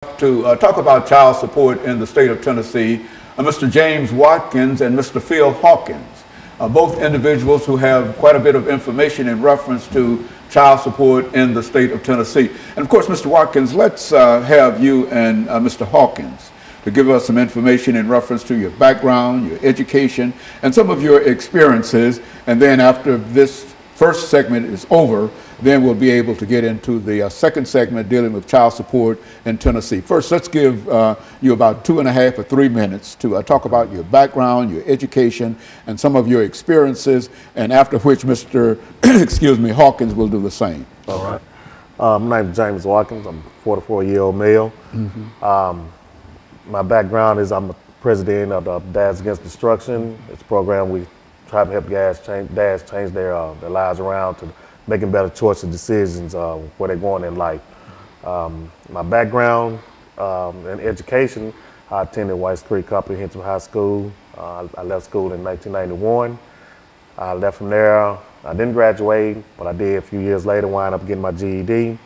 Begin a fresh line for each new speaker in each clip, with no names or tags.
to talk about child support in the state of Tennessee, Mr. James Watkins and Mr. Phil Hawkins, both individuals who have quite a bit of information in reference to child support in the state of Tennessee. And of course, Mr. Watkins, let's have you and Mr. Hawkins to give us some information in reference to your background, your education, and some of your experiences. And then after this first segment is over, then we'll be able to get into the second segment dealing with child support in Tennessee. First, let's give you about 2.5 or 3 minutes to talk about your background, your education, and some of your experiences, and after which Mr. Hawkins will do the same.
All right. My name is James Watkins. I'm a 44-year-old male. My background is I'm the president of the Dads Against Destruction. It's a program we try to help dads change their lives around to making better choices and decisions where they're going in life. My background in education, I attended White Creek Comprehensive High School. I left school in 1991. I left from there. I didn't graduate, but I did a few years later, wind up getting my GED.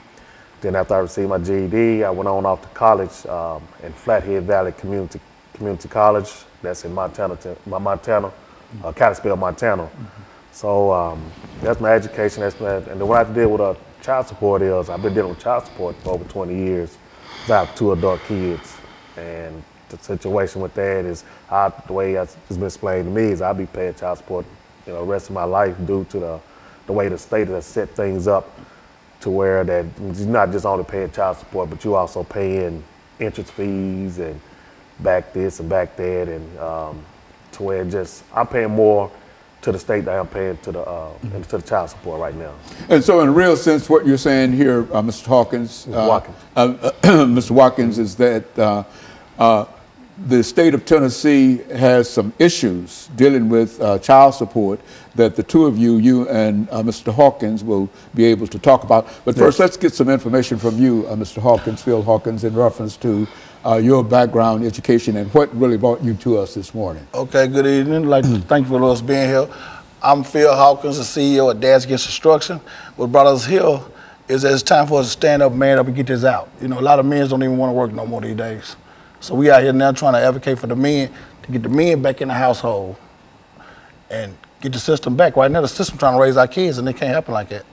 Then after I received my GED, I went on off to college in Flathead Valley Community College. That's in Montana, Kalispell, Montana. So that's my education. And then what I deal with child support is I've been dealing with child support for over 20 years. I have 2 adult kids, and the situation with that is the way it's been explained to me is I'll be paying child support, the rest of my life due to the way the state has set things up to where that you're not just only paying child support, but you also paying interest fees and back this and back that, and to where I'm paying more to the state that I'm paying to the child support right now.
And so in a real sense, what you're saying here, Mr. Hawkins, Mr. Watkins, is that the state of Tennessee has some issues dealing with child support that the two of you and Mr. Hawkins will be able to talk about. But first, let's get some information from you, Mr. Hawkins, Phil Hawkins, in reference to your background, education, and what really brought you to us this morning.
Okay, good evening. I'd like to thank you for us being here. I'm Phil Hawkins, the CEO of Dads Against Destruction. What brought us here is that it's time for us to stand up, man up, and get this out. A lot of men don't even want to work no more these days. So we out here now trying to advocate for the men, to get the men back in the household and get the system back. Right now, the system trying to raise our kids, and it can't happen like that.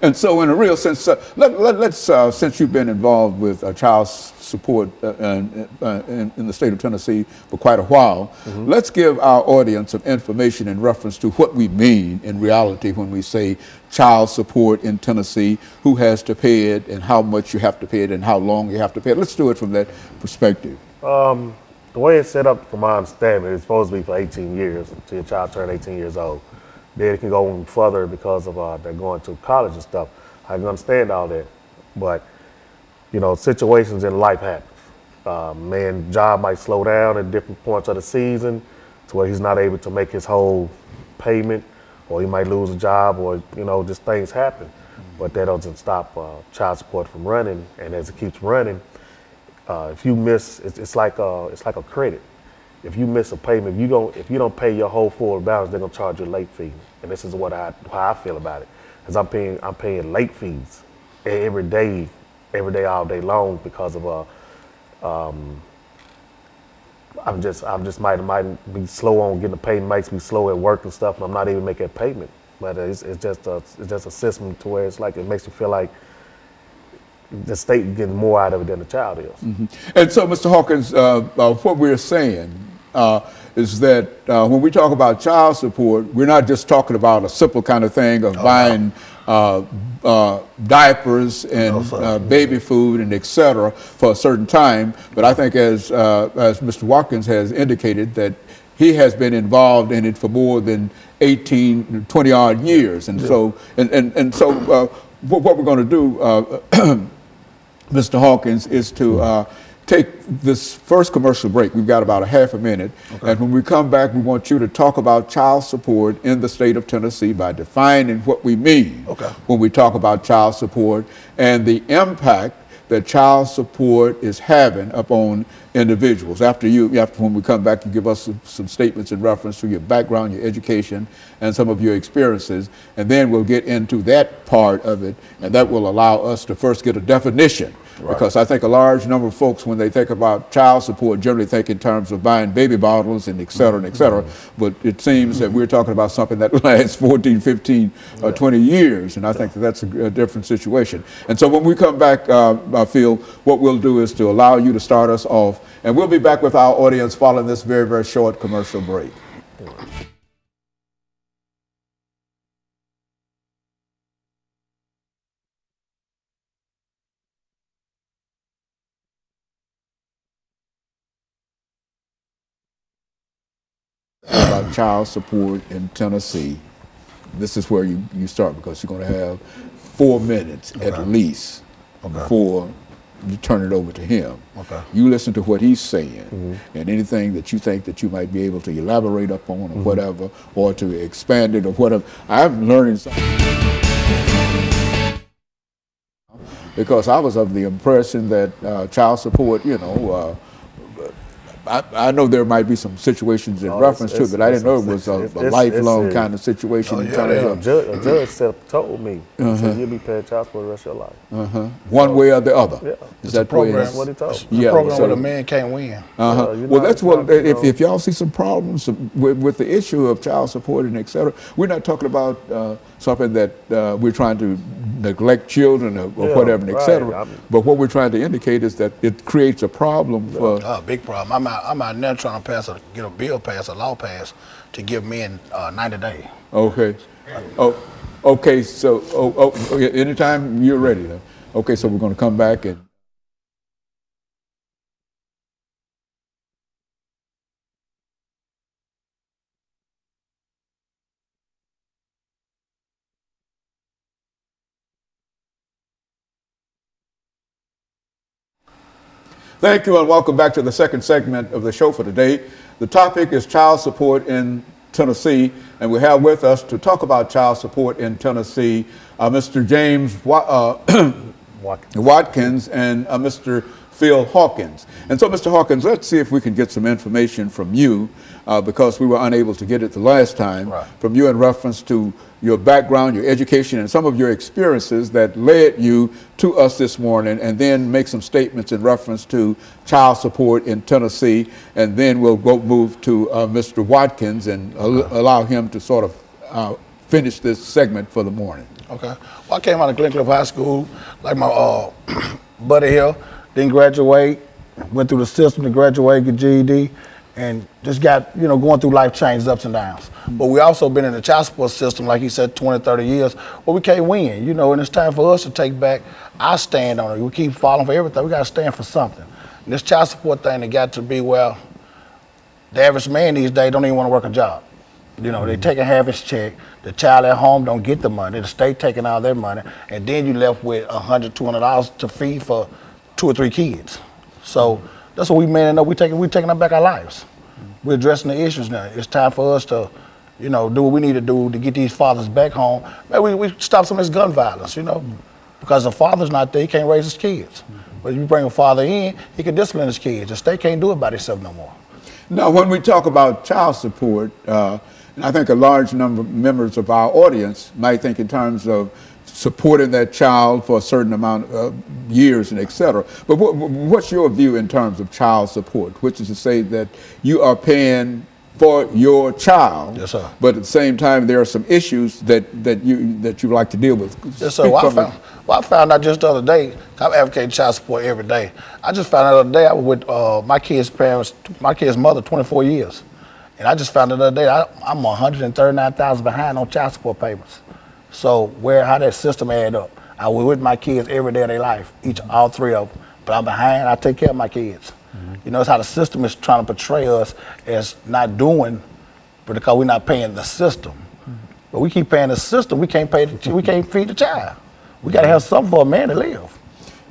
And so in a real sense, let's since you've been involved with child support in the state of Tennessee for quite a while, let's give our audience some information in reference to what we mean in reality when we say child support in Tennessee, who has to pay it and how much you have to pay it and how long you have to pay it. Let's do it from that perspective.
The way it's set up, from my understanding, it's supposed to be for 18 years until your child turns 18 years old. Then it can go even further because of they're going to college and stuff. I can understand all that, but situations in life happen. Man's job might slow down at different points of the season to where he's not able to make his whole payment, or he might lose a job, or just things happen. But that doesn't stop child support from running, and as it keeps running, if you miss, it's like a credit. If you miss a payment, if you don't pay your whole full balance, they're gonna charge you a late fee. And this is how I feel about it, because I'm paying late fees every day, all day long, because of I'm just might be slow on getting the payment, might be slow at work and stuff, and I'm not even making a payment. But it's just a system to where it's like it makes you feel like the state getting more out of it than the child is.
And so, Mr. Hawkins, what we're saying is that when we talk about child support, we're not just talking about a simple kind of thing of buying diapers and baby food and et cetera for a certain time. But I think as Mr. Watkins has indicated, that he has been involved in it for more than 18, 20 odd years. And so, what we're going to do, Mr. Hawkins, is to take this first commercial break. We've got about a half a minute. Okay. And when we come back, we want you to talk about child support in the state of Tennessee by defining what we mean when we talk about child support and the impact that child support is having upon individuals. When we come back, you give us some statements in reference to your background, your education, and some of your experiences, and then we'll get into that part of it, and that will allow us to first get a definition Because I think a large number of folks, when they think about child support, generally think in terms of buying baby bottles and et cetera, and et cetera. But it seems that we're talking about something that lasts 14, 15, 20 years, and I think that that's a different situation. And so when we come back, Phil, what we'll do is to allow you to start us off, and we'll be back with our audience following this very, very short commercial break. About child support in Tennessee. This is where you start, because you're going to have 4 minutes at least before you turn it over to him. You listen to what he's saying, and anything that you think that you might be able to elaborate upon or whatever, or to expand it or whatever. I'm learning something, because I was of the impression that child support, you know, I know there might be some situations in reference to it, but I didn't know it was a lifelong kind of situation.
A judge told me, he said, you'll be paying child support the rest of your life.
One way or the other.
Yeah.
Is that
program?
What he told
me. Yeah, program where the man can't win.
Well, that's what, if y'all see some problems with the issue of child support and et cetera, we're not talking about something that we're trying to neglect children or whatever, and et cetera. But what we're trying to indicate is that it creates a problem for...
big problem. I'm out now trying to get a bill passed, a law passed, to give men 90 days.
Okay. Okay, so anytime you're ready, though. Okay, so we're going to come back and... Thank you, and welcome back to the second segment of the show for today. The topic is child support in Tennessee, and we have with us to talk about child support in Tennessee, Mr. James Watkins and Mr. Phil Hawkins. And so, Mr. Hawkins, let's see if we can get some information from you, because we were unable to get it the last time, from you in reference to your background, your education, and some of your experiences that led you to us this morning, and then make some statements in reference to child support in Tennessee, and then we'll move to Mr. Watkins and allow him to sort of finish this segment for the morning. Okay.
Well, I came out of Glencliff High School, like my buddy here, didn't graduate, went through the system to graduate, get GED, and just got, you know, going through life changes, ups and downs. But we also been in the child support system, like he said, 20, 30 years, where we can't win, you know, and it's time for us to take back our stand on it. We keep falling for everything. We got to stand for something. And this child support thing, it got to be, well, the average man these days don't even want to work a job. You know, they taking half his check, the child at home don't get the money, the state taking all their money, and then you left with $100, $200 to feed for 2 or 3 kids. So that's what we man up. We're taking back our lives. We're addressing the issues now. It's time for us to, you know, do what we need to do to get these fathers back home. Maybe we stop some of this gun violence, you know, because the father's not there, he can't raise his kids. But if you bring a father in, he can discipline his kids. The state can't do it by itself no more.
Now, when we talk about child support, and I think a large number of members of our audience might think in terms of supporting that child for a certain amount of years and et cetera. But what's your view in terms of child support, which is to say that you are paying for your child,
yes, sir,
but at the same time there are some issues that you like to deal with?
Yes, sir. Well, I found out just the other day, I'm advocating child support every day. I just found out the other day I was with my kid's parents, my kid's mother, 24 years. And I just found out the other day I'm $139,000 behind on child support payments. So how that system add up? I was with my kids every day of their life, all 3 of them. But I'm behind, I take care of my kids. You know, it's how the system is trying to portray us as not doing, but because we're not paying the system. But we keep paying the system, we can't feed the child. We got to have something for a man to live.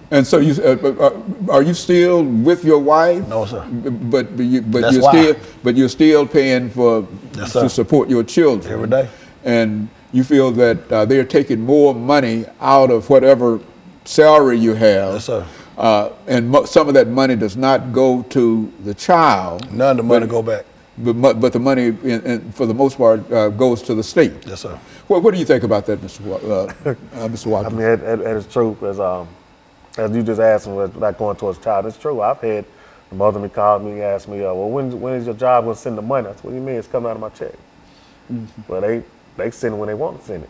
And so are you still with your wife?
No, sir.
But you're still paying to support your children
every day.
And you feel that they're taking more money out of whatever salary you have.
Yes, sir.
And some of that money does not go to the child.
None of the money go back.
But the money, for the most part, goes to the state.
Yes, sir.
What do you think about that, Mr. Watkins?
I mean, that is true. As as you just asked me, like going towards child, it's true. I've had the mother me called me and asked me, well, when is your job going to send the money? I said, what do you mean? It's coming out of my check. Well, they send it when they want to send it.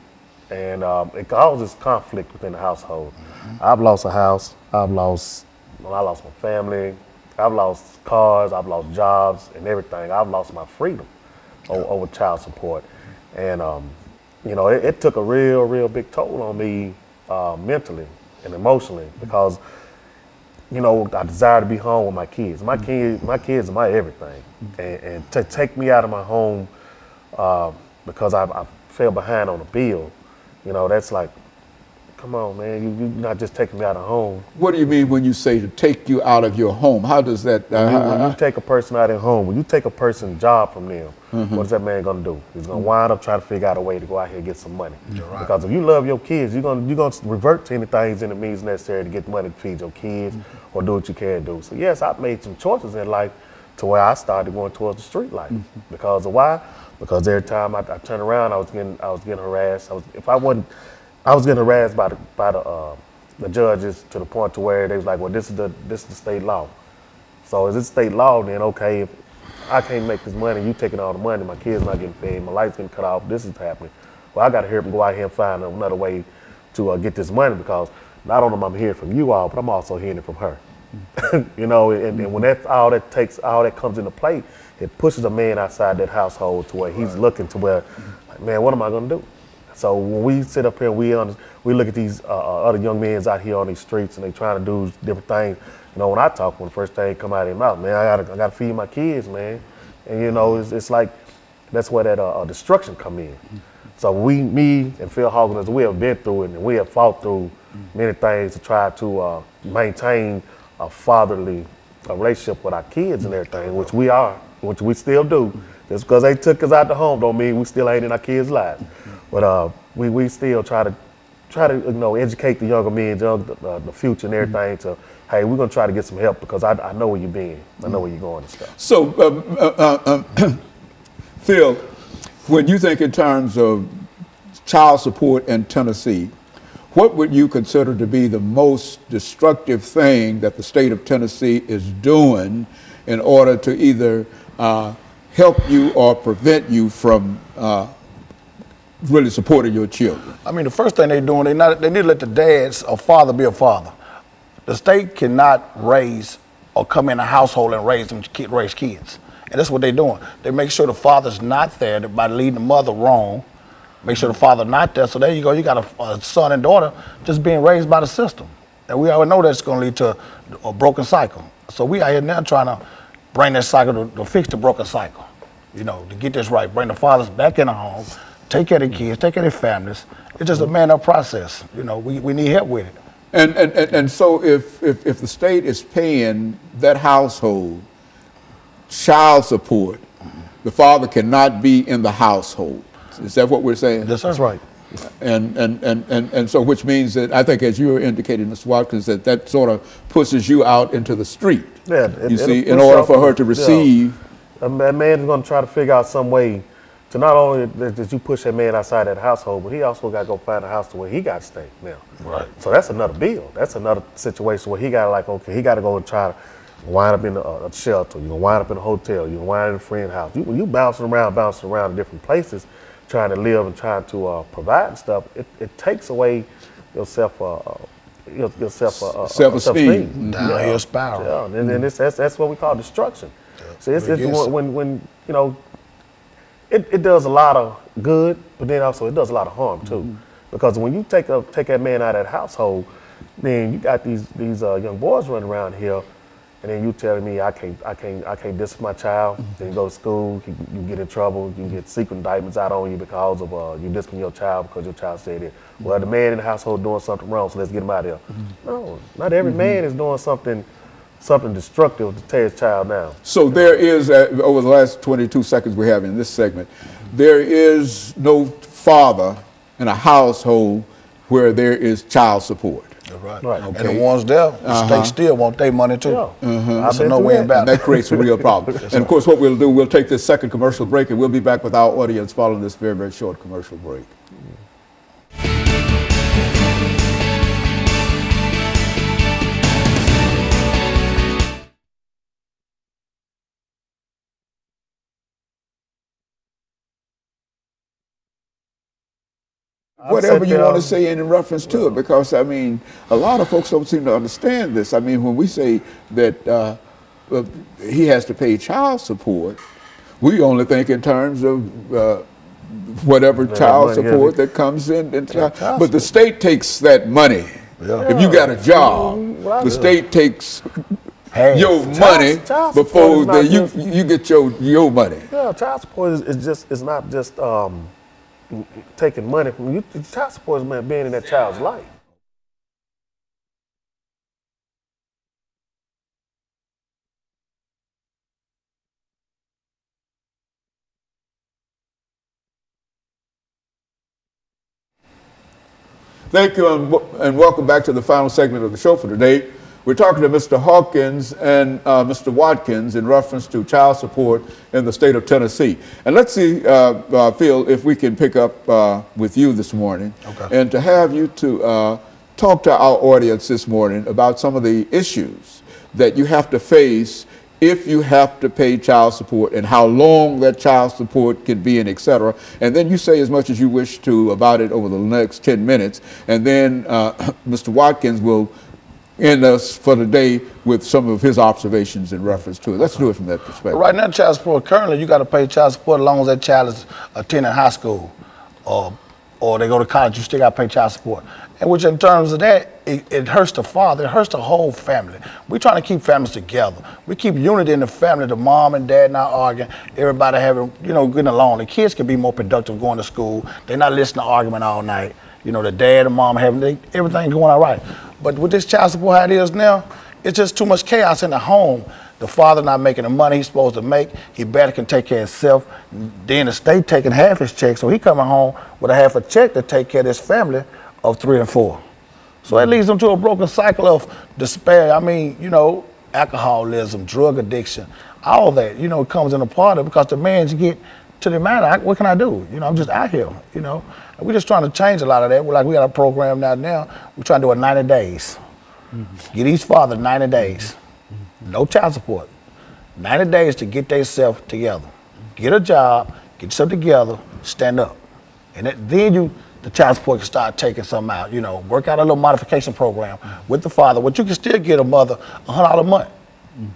And it causes conflict within the household. I've lost a house. I lost my family. I've lost cars. I've lost jobs and everything. I've lost my freedom over child support. And, you know, it took a real big toll on me mentally and emotionally because, you know, I desire to be home with my kids. My kids are my everything. And to take me out of my home because I fell behind on a bill, you know, that's like, come on, man, you're not just taking me out of home.
What do you mean when you say to take you out of your home? How does that?
When you take a person out of home, when you take a person's job from them, what is that man gonna do? He's gonna wind up trying to figure out a way to go out here and get some money. Right. Because if you love your kids, you're gonna revert to anything in the means necessary to get money to feed your kids or do what you can do. So yes, I've made some choices in life to where I started going towards the street life. Because of why? Because every time I turned around, I was getting harassed. I was getting harassed by the judges to the point to where they was like, well, this is the state law. So is it state law? Then okay, if I can't make this money, you taking all the money, my kids not getting paid, my lights getting cut off, this is happening. Well, I got to go out here and find another way to get this money because not only am I hearing from you all, but I'm also hearing it from her. You know, and when all that comes into play, it pushes a man outside that household to where he's looking to where, like, man, what am I gonna do? So when we sit up here and we look at these other young men out here on these streets and they trying to do different things, you know, when I talk, when the first thing come out of their mouth, man, I gotta feed my kids, man. And you know, it's like, that's where that destruction come in. So me and Phil Hawkins, we have been through it and we have fought through many things to try to maintain a fatherly relationship with our kids and everything, which we still do. Just because they took us out the home don't mean we still ain't in our kids' lives. But we still try to you know, educate the younger men, the future and everything to, hey, we're gonna try to get some help because I know where you've been, I know where you're going and stuff.
So, Phil, when you think in terms of child support in Tennessee, what would you consider to be the most destructive thing that the state of Tennessee is doing in order to either help you or prevent you from really supporting your children?
I mean, the first thing they're doing, they need to let the dads or father be a father. The state cannot raise or come in a household and raise kids. And that's what they're doing. They make sure the father's not there by leading the mother wrong. Make sure the father not there. So there you go. You got a son and daughter just being raised by the system. And we already know that's going to lead to a broken cycle. So we out here now trying to bring that cycle to fix the broken cycle. You know, to get this right. Bring the fathers back in the home. Take care of the kids. Take care of their families. It's just a man-up process. You know, we need help with it.
And so if the state is paying that household child support, the father cannot be in the household. Is that what we're saying?
That's right.
And so which means that I think, as you were indicating, Mr. Watkins, that sort of pushes you out into the street.
Yeah,
you see, in order for her to receive.
A man's going to try to figure out some way to not only that you push that man outside that household, but he also got to go find a house to where he got to stay now.
Right.
So that's another bill. That's another situation where he got to, like, okay, he got to go and try to wind up in a shelter. You're going to wind up in a hotel. You're going to wind up in a friend's house. You bouncing around in different places, trying to live and trying to provide and stuff. It takes away your self-esteem.
Downhill spiral.
Yeah, and that's what we call destruction. Yeah. So it's when you know, it does a lot of good, but then also it does a lot of harm too. Because when you take that man out of that household, then you got these young boys running around here. And then you telling me I can't discipline my child. Then you go to school, you get in trouble, you get secret indictments out on you because of you discipline your child because your child said it. Well, the man in the household doing something wrong, so let's get him out of here. No, not every man is doing something destructive to tear his child down.
So there is, over the last 22 seconds we have in this segment, there is no father in a household where there is child support.
Right. Okay. And the ones there, the state still want their money too.
Yeah.
So no way about it.
That creates a real problem. And of course, what we'll do, we'll take this second commercial break, and we'll be back with our audience following this very, very short commercial break. Whatever you want to say in reference to it, because I mean, a lot of folks don't seem to understand this. I mean, when we say that he has to pay child support, we only think in terms of whatever child support that comes in. But the state takes that money. Yeah. If you got a job, the state takes your money before you get your money.
Yeah, child support is not just taking money from you. Child support is being in that child's life.
Thank you, and welcome back to the final segment of the show for today. We're talking to Mr. Hawkins and Mr. Watkins in reference to child support in the state of Tennessee. And let's see, Phil, if we can pick up with you this morning, and to have you to talk to our audience this morning about some of the issues that you have to face if you have to pay child support, and how long that child support can be, and et cetera. And then you say as much as you wish to about it over the next 10 minutes. And then Mr. Watkins will end us for the day with some of his observations in reference to it. Let's do it from that perspective.
Right now, child support, currently you got to pay child support as long as that child is attending high school or they go to college, you still got to pay child support. And which in terms of that, it hurts the father, it hurts the whole family. We're trying to keep families together. We keep unity in the family, the mom and dad not arguing, everybody having, getting along. The kids can be more productive going to school. They're not listening to argument all night. The dad and mom having everything going all right. But with this child support how it is now, it's just too much chaos in the home. The father not making the money he's supposed to make. He better can take care of himself. Then the state taking half his check, so he coming home with a half a check to take care of his family of 3 and 4. So that leads them to a broken cycle of despair. I mean, alcoholism, drug addiction, all that, comes in a part of it, because the man get to the man, what can I do? I'm just out here, And we're just trying to change a lot of that. We got a program now. We're trying to do it 90 days. Get each father 90 days. No child support. 90 days to get themselves together. Get a job, get yourself together, stand up. And then the child support can start taking something out, work out a little modification program with the father, but you can still get a mother $100 a month.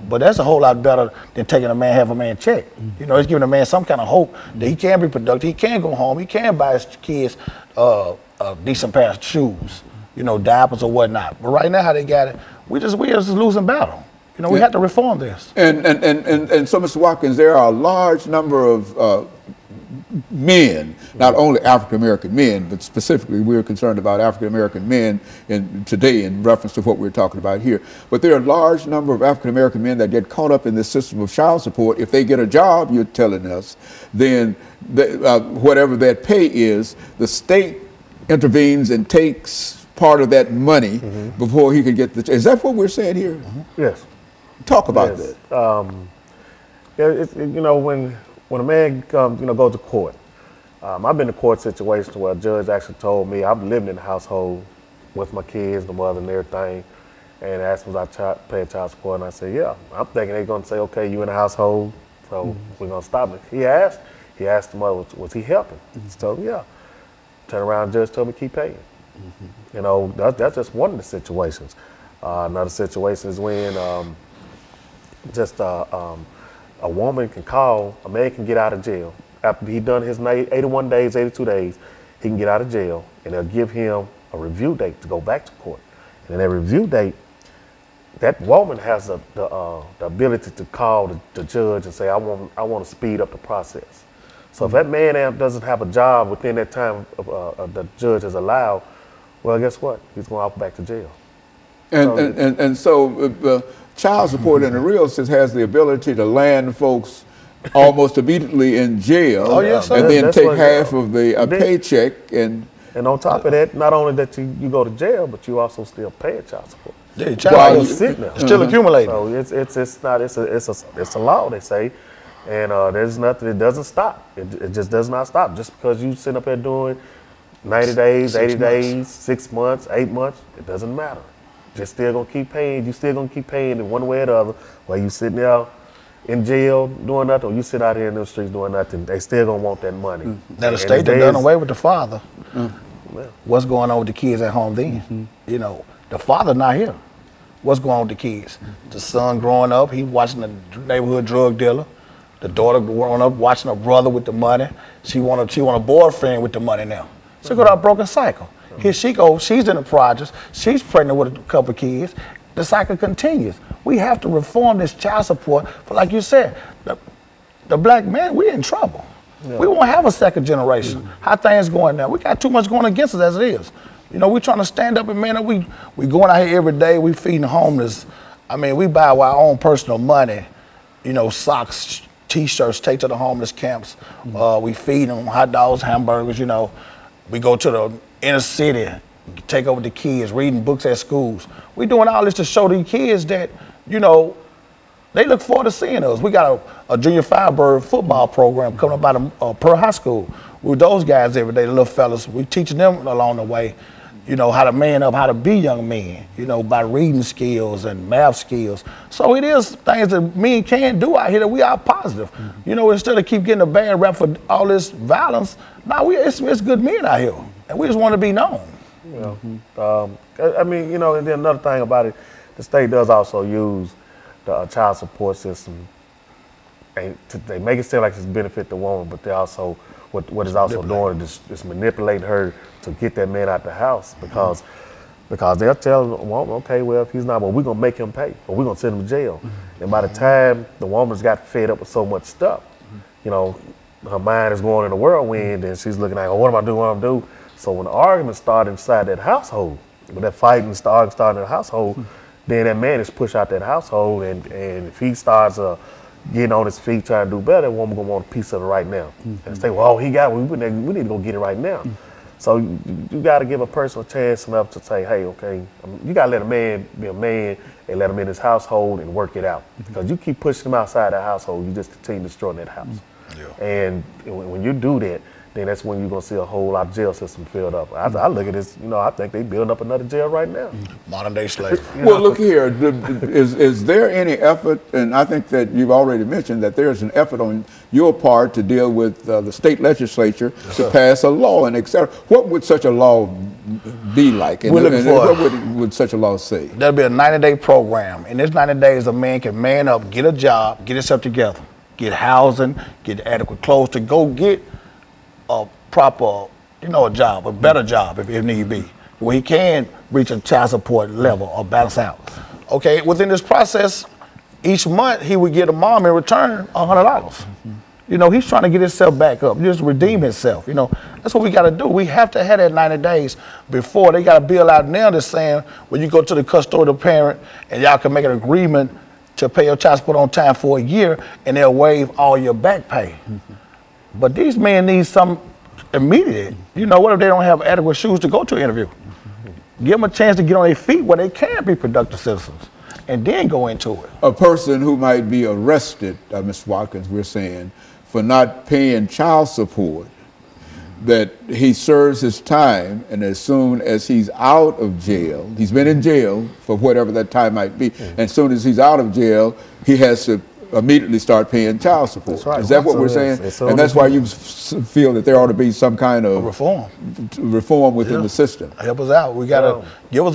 But that's a whole lot better than taking a man, half a man check. It's giving a man some kind of hope that he can be productive, he can go home, he can buy his kids a decent pair of shoes, diapers or whatnot. But right now how they got it, we just losing battle. We have to reform this.
And so, Mr. Watkins, there are a large number of men, not only African-American men, but specifically we're concerned about African-American men today in reference to what we're talking about here. But there are a large number of African-American men that get caught up in this system of child support. If they get a job, you're telling us, then whatever that pay is, the state intervenes and takes part of that money before he can get the. Is that what we're saying here?
Yes.
Talk about that.
When a man comes, goes to court, I've been in court situations where a judge actually told me, I'm living in the household with my kids, the mother and everything, and asked me if I pay child support, and I said, yeah. I'm thinking they're going to say, okay, you in the household, so we're going to stop it. He asked the mother, was he helping? She told him, yeah. Turn around, judge told me keep paying. That's just one of the situations. Another situation is when a woman can call, a man can get out of jail. After he done his 81 days, 82 days, he can get out of jail, and they'll give him a review date to go back to court. And in that review date, that woman has the ability to call the judge and say, I want to speed up the process. So if that man doesn't have a job within that time the judge has allowed, well, guess what? He's going off back to jail.
So child support in the real sense has the ability to land folks almost immediately in jail, and then take half of the paycheck. And
on top of that, not only that you go to jail, but you also still pay child support.
Yeah, child sitting there, still accumulating.
So it's a law, they say, and there's nothing. It doesn't stop. It just does not stop. Just because you sit up there doing 90 days, 80 days, 6 months, 8 months, it doesn't matter. You're still gonna keep paying. You still gonna keep paying in one way or the other. While you sitting there in jail doing nothing, or you sit out here in the streets doing nothing, they still gonna want that money.
Now the state done away with the father. What's going on with the kids at home then? You know, the father not here. What's going on with the kids? The son growing up, he watching the neighborhood drug dealer. The daughter growing up watching her brother with the money. She want a boyfriend with the money now. She go to a broken cycle. Here she goes, she's in the projects, she's pregnant with a couple of kids. The cycle continues. We have to reform this child support, but like you said, the black man, we're in trouble. Yeah. We won't have a second generation. How things going now? We got too much going against us as it is. You know, we're trying to stand up and man up. We going out here every day, we feeding the homeless. I mean, we buy our own personal money, you know, socks, T-shirts, take to the homeless camps. We feed them hot dogs, hamburgers, you know. We go to the inner city, take over the kids, reading books at schools. We doing all this to show these kids that, you know, they look forward to seeing us. We got a junior Firebird football program coming up out of Pearl High School. With those guys every day, the little fellas, we teaching them along the way, you know, how to man up, how to be young men, you know, by reading skills and math skills. So it is things that men can do out here that we are positive. You know, instead of keep getting a bad rap for all this violence, now it's good men out here, and we just want to be known.
I mean, you know, and then another thing about it, the state does also use the child support system, and they make it seem like it's benefit the woman, but they also what is also doing is manipulating her to get that man out the house because they'll tell the woman, okay, well, if he's not, well, we're gonna make him pay, or we're gonna send him to jail. And by the time the woman's got fed up with so much stuff, you know, her mind is going in a whirlwind, and she's looking like, oh, what am I doing? What am I doing? So when the arguments start inside that household, when that fighting starts in the household, then that man is pushed out that household, and if he starts getting on his feet trying to do better, that woman gonna want a piece of it right now. And say, well, we need to go get it right now. So you got to give a person a chance enough to say, hey, okay, you got to let a man be a man and let him in his household and work it out. Because you keep pushing him outside that household, you just continue destroying that house. And when you do that, then that's when you're going to see a whole lot of jail system filled up. I look at this, you know, I think they building up another jail right now.
Modern day slavery.
Well, look here, is there any effort, and I think that you've already mentioned that there's an effort on your part to deal with the state legislature to pass a law and et cetera. What would such a law be like? And, what would such a law say?
There'll be a 90-day program. In this 90 days, a man can man up, get a job, get himself together, get housing, get adequate clothes to go get a proper, you know, a job, a better job if need be, where he can reach a child support level or balance out. Okay, within this process, each month he would get a mom in return $100. You know, he's trying to get himself back up, just redeem himself. You know, that's what we got to do. We have to have that 90 days before. They got a bill out now that's saying when you go to the custodial parent and y'all can make an agreement to pay your child support on time for a year, and they'll waive all your back pay. But these men need some immediate. You know, what if they don't have adequate shoes to go to an interview? Give them a chance to get on their feet where they can be productive citizens, and then go into it.
A person who might be arrested, Mr. Watkins, we're saying, for not paying child support, that he serves his time, and as soon as he's out of jail, he's been in jail for whatever that time might be, and as soon as he's out of jail, he has to immediately start paying child support. That's right. Is that what we're saying? And that's why you feel that there ought to be some kind of reform within the system.
Help us out. We gotta give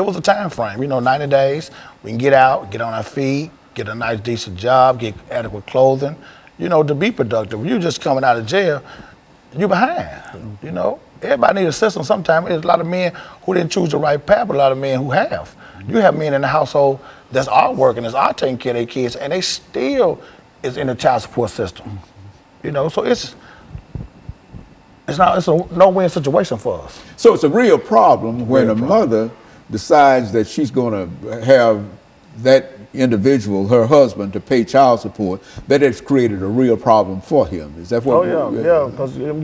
us a time frame. You know, 90 days. We can get out, get on our feet, get a nice decent job, get adequate clothing. You know, to be productive. You just coming out of jail, you behind. You know, everybody needs a system. Sometimes there's a lot of men who didn't choose the right path, but a lot of men who have. You have men in the household that's all working, that's all taking care of their kids, and they still is in the child support system. You know, so it's a no-win situation for us.
So it's a real problem when a mother decides that she's going to have that individual, her husband, to pay child support. That has created a real problem for him. Is that what?
Oh yeah, because